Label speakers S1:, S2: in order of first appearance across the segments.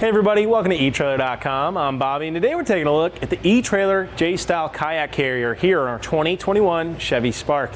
S1: Hey everybody, welcome to etrailer.com. I'm Bobby, and today we're taking a look at the eTrailer J-Style Kayak Carrier here on our 2021 Chevy Spark.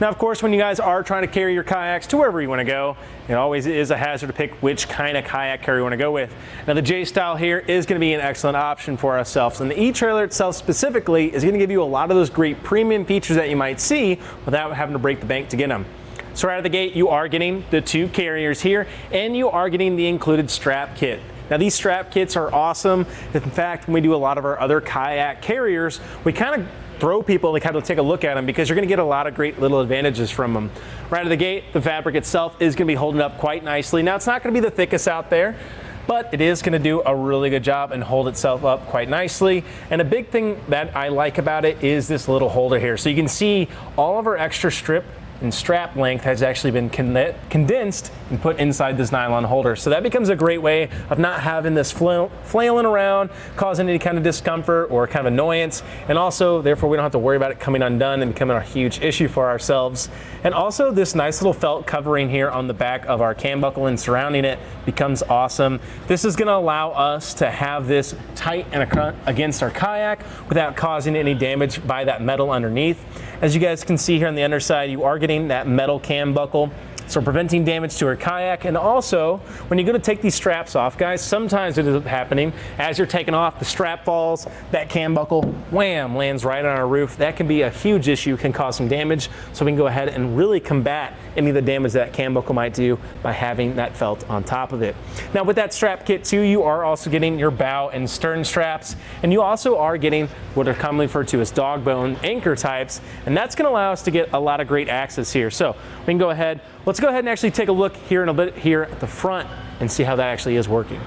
S1: Now, of course, when you guys are trying to carry your kayaks to wherever you want to go, it always is a hazard to pick which kind of kayak carrier you want to go with. Now, the J-Style here is going to be an excellent option for ourselves, and the eTrailer itself specifically is going to give you a lot of those great premium features that you might see without having to break the bank to get them. So right out of the gate, you are getting the two carriers here, and you are getting the included strap kit. Now, these strap kits are awesome. In fact, when we do a lot of our other kayak carriers, we kind of throw people to kind of take a look at them because you're going to get a lot of great little advantages from them. Right out of the gate, the fabric itself is going to be holding up quite nicely. Now, it's not going to be the thickest out there, but it is going to do a really good job and hold itself up quite nicely. And a big thing that I like about it is this little holder here. So you can see all of our extra strip and strap length has actually been condensed and put inside this nylon holder. So that becomes a great way of not having this flailing around, causing any kind of discomfort or kind of annoyance. And also, therefore, we don't have to worry about it coming undone and becoming a huge issue for ourselves. And also, this nice little felt covering here on the back of our cam buckle and surrounding it becomes awesome. This is gonna allow us to have this tight and against our kayak without causing any damage by that metal underneath. As you guys can see here on the underside, you are getting that metal cam buckle, so preventing damage to our kayak. And also, when you're going to take these straps off, guys, sometimes it is happening as you're taking off, the strap falls, that cam buckle, wham, lands right on our roof. That can be a huge issue, can cause some damage. So we can go ahead and really combat any of the damage that cam buckle might do by having that felt on top of it. Now, with that strap kit too, you are also getting your bow and stern straps, and you also are getting what are commonly referred to as dog bone anchor types, and that's going to allow us to get a lot of great access here. So we can go ahead, let's go ahead and actually take a look here in a bit here at the front and see how that actually is working.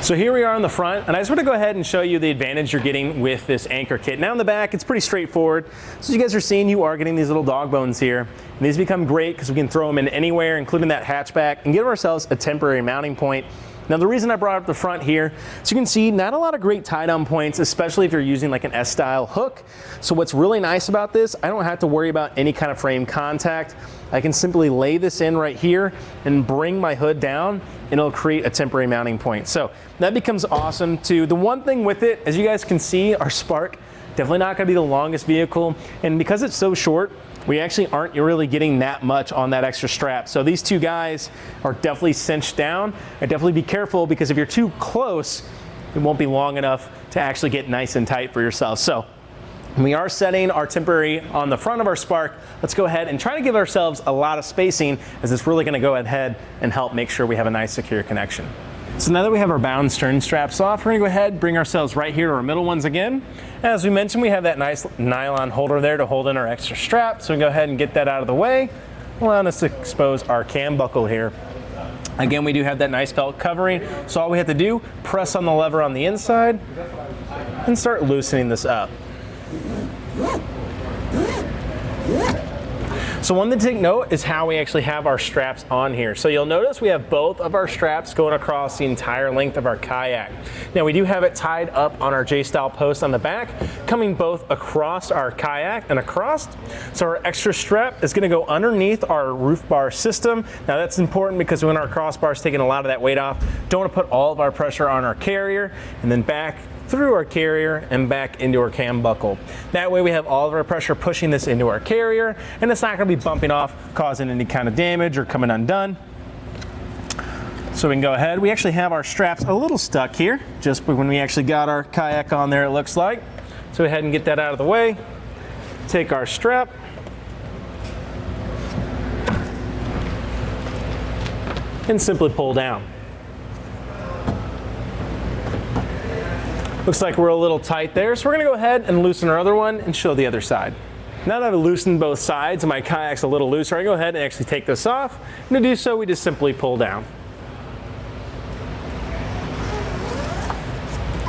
S1: So here we are on the front, and I just want to go ahead and show you the advantage you're getting with this anchor kit. Now in the back, it's pretty straightforward. So as you guys are seeing, you are getting these little dog bones here. And these become great because we can throw them in anywhere, including that hatchback, and give ourselves a temporary mounting point. Now, the reason I brought up the front here, so you can see not a lot of great tie-down points, especially if you're using like an S-style hook. So what's really nice about this, I don't have to worry about any kind of frame contact. I can simply lay this in right here and bring my hood down, and it'll create a temporary mounting point. So that becomes awesome too. The one thing with it, as you guys can see, our Spark, definitely not gonna be the longest vehicle. And because it's so short, we actually aren't really getting that much on that extra strap. So these two guys are definitely cinched down. And definitely be careful, because if you're too close, it won't be long enough to actually get nice and tight for yourself. So we are setting our temporary on the front of our Spark. Let's go ahead and try to give ourselves a lot of spacing, as it's really gonna go ahead and help make sure we have a nice secure connection. So now that we have our bow and stern straps off, we're gonna go ahead and bring ourselves right here to our middle ones again. As we mentioned, we have that nice nylon holder there to hold in our extra strap. So we go ahead and get that out of the way, allowing us to expose our cam buckle here. Again, we do have that nice felt covering. So all we have to do, press on the lever on the inside and start loosening this up. So one thing to take note is how we actually have our straps on here. So you'll notice we have both of our straps going across the entire length of our kayak. Now we do have it tied up on our J-Style post on the back, coming both across our kayak and across. So our extra strap is gonna go underneath our roof bar system. Now that's important because when our crossbar is taking a lot of that weight off, don't wanna put all of our pressure on our carrier and then back through our carrier and back into our cam buckle. That way we have all of our pressure pushing this into our carrier, and it's not gonna be bumping off, causing any kind of damage or coming undone. So we can go ahead. We actually have our straps a little stuck here, just when we actually got our kayak on there, it looks like. So go ahead and get that out of the way. Take our strap. And simply pull down. Looks like we're a little tight there, so we're gonna go ahead and loosen our other one and show the other side. Now that I've loosened both sides and my kayak's a little looser, I go ahead and actually take this off. And to do so, we just simply pull down.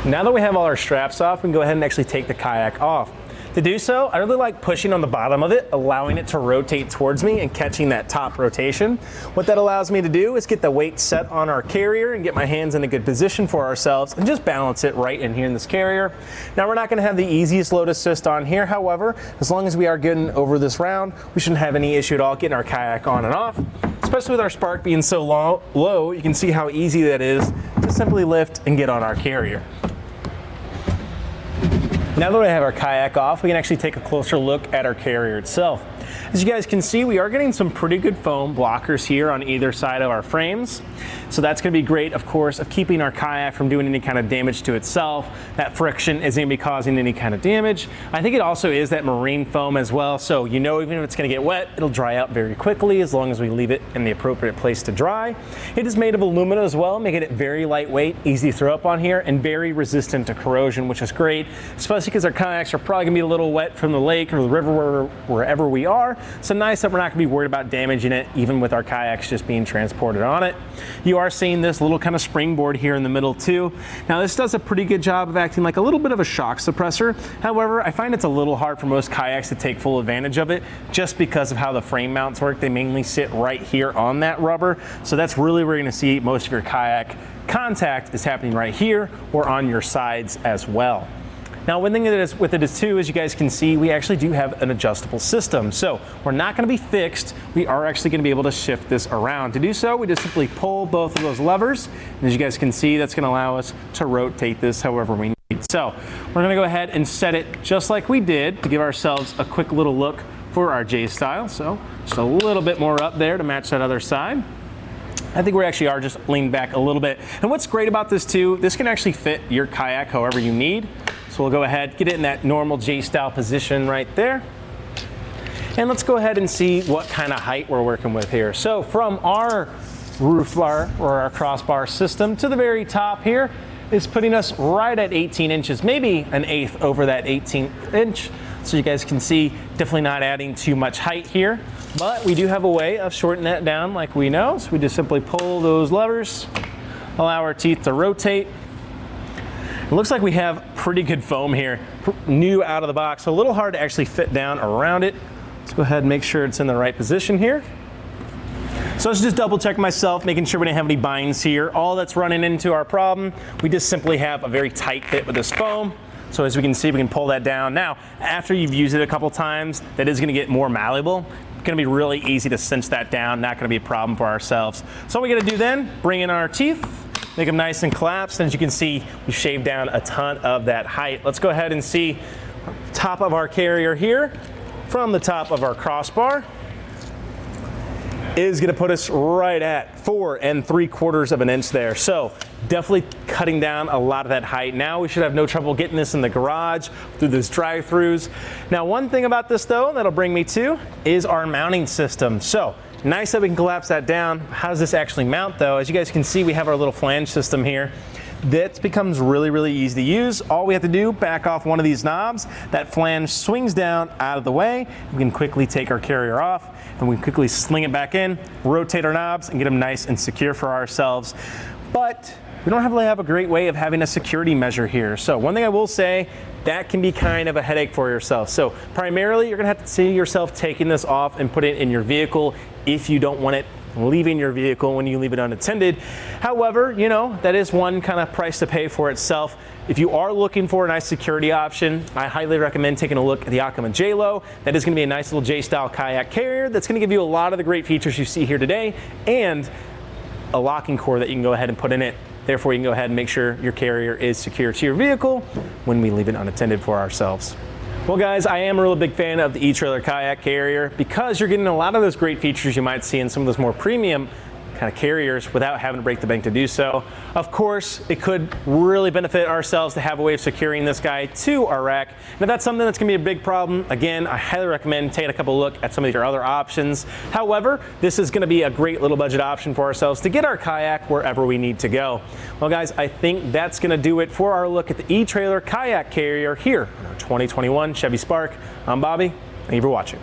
S1: Now that we have all our straps off, we can go ahead and actually take the kayak off. To do so, I really like pushing on the bottom of it, allowing it to rotate towards me and catching that top rotation. What that allows me to do is get the weight set on our carrier and get my hands in a good position for ourselves and just balance it right in here in this carrier. Now we're not gonna have the easiest load assist on here. However, as long as we are getting over this round, we shouldn't have any issue at all getting our kayak on and off. especially with our Spark being so low, you can see how easy that is to simply lift and get on our carrier. Now that we have our kayak off, we can actually take a closer look at our carrier itself. As you guys can see, we are getting some pretty good foam blockers here on either side of our frames. So that's going to be great, of course, of keeping our kayak from doing any kind of damage to itself. That friction isn't going to be causing any kind of damage. I think it also is that marine foam as well. So you know, even if it's going to get wet, it'll dry out very quickly as long as we leave it in the appropriate place to dry. It is made of aluminum as well, making it very lightweight, easy to throw up on here, and very resistant to corrosion, which is great, especially because our kayaks are probably going to be a little wet from the lake or the river wherever we are. So nice that we're not going to be worried about damaging it, even with our kayaks just being transported on it. You are seeing this little kind of springboard here in the middle too. Now this does a pretty good job of acting like a little bit of a shock suppressor. However, I find it's a little hard for most kayaks to take full advantage of it just because of how the frame mounts work. They mainly sit right here on that rubber. So that's really where you're going to see most of your kayak contact is happening right here or on your sides as well. Now, one thing with it is too, as you guys can see, we actually do have an adjustable system. So we're not going to be fixed. We are actually going to be able to shift this around. To do so, we just simply pull both of those levers. And as you guys can see, that's going to allow us to rotate this however we need. So we're going to go ahead and set it just like we did to give ourselves a quick little look for our J-Style. So just a little bit more up there to match that other side. I think we actually are just leaned back a little bit. And what's great about this too, this can actually fit your kayak however you need. So we'll go ahead, get it in that normal J-style position right there. And let's go ahead and see what kind of height we're working with here. So from our roof bar or our crossbar system to the very top here is putting us right at 18 inches, maybe an eighth over that 18th inch. So you guys can see, definitely not adding too much height here, but we do have a way of shortening that down like we know. So we just simply pull those levers, allow our teeth to rotate. It looks like we have pretty good foam here, new out of the box, so a little hard to actually fit down around it. Let's go ahead and make sure it's in the right position here. So let's just double check myself, making sure we didn't have any binds here. All that's running into our problem, we just simply have a very tight fit with this foam. So as we can see, we can pull that down. Now, after you've used it a couple times, that is gonna get more malleable. It's gonna be really easy to cinch that down, not gonna be a problem for ourselves. So what we gotta do then, bring in our teeth, make them nice and collapsed, and as you can see, we've shaved down a ton of that height. Let's go ahead and see top of our carrier here from the top of our crossbar is gonna put us right at 4 3/4 of an inch there. So definitely cutting down a lot of that height. Now we should have no trouble getting this in the garage through those drive-throughs. Now one thing about this though, that'll bring me to, is our mounting system. So nice that we can collapse that down. How does this actually mount though? As you guys can see, we have our little flange system here. That becomes really, really easy to use. All we have to do, back off one of these knobs, that flange swings down out of the way. We can quickly take our carrier off and we can quickly sling it back in, rotate our knobs and get them nice and secure for ourselves. But we don't really have a great way of having a security measure here. So one thing I will say, that can be kind of a headache for yourself. So primarily you're gonna have to see yourself taking this off and put it in your vehicle if you don't want it leaving your vehicle when you leave it unattended. However, you know, that is one kind of price to pay for itself. If you are looking for a nice security option, I highly recommend taking a look at the Aquaman J-Lo. That is gonna be a nice little J-Style Kayak Carrier that's gonna give you a lot of the great features you see here today and a locking core that you can go ahead and put in it. Therefore, you can go ahead and make sure your carrier is secure to your vehicle when we leave it unattended for ourselves. Well guys, I am a real big fan of the eTrailer Kayak Carrier because you're getting a lot of those great features you might see in some of those more premium kind of carriers without having to break the bank to do so. Of course, it could really benefit ourselves to have a way of securing this guy to our rack. And if that's something that's gonna be a big problem, again, I highly recommend taking a couple look at some of your other options. However, this is gonna be a great little budget option for ourselves to get our kayak wherever we need to go. Well guys, I think that's gonna do it for our look at the eTrailer Kayak Carrier here on our 2021 Chevy Spark. I'm Bobby, thank you for watching.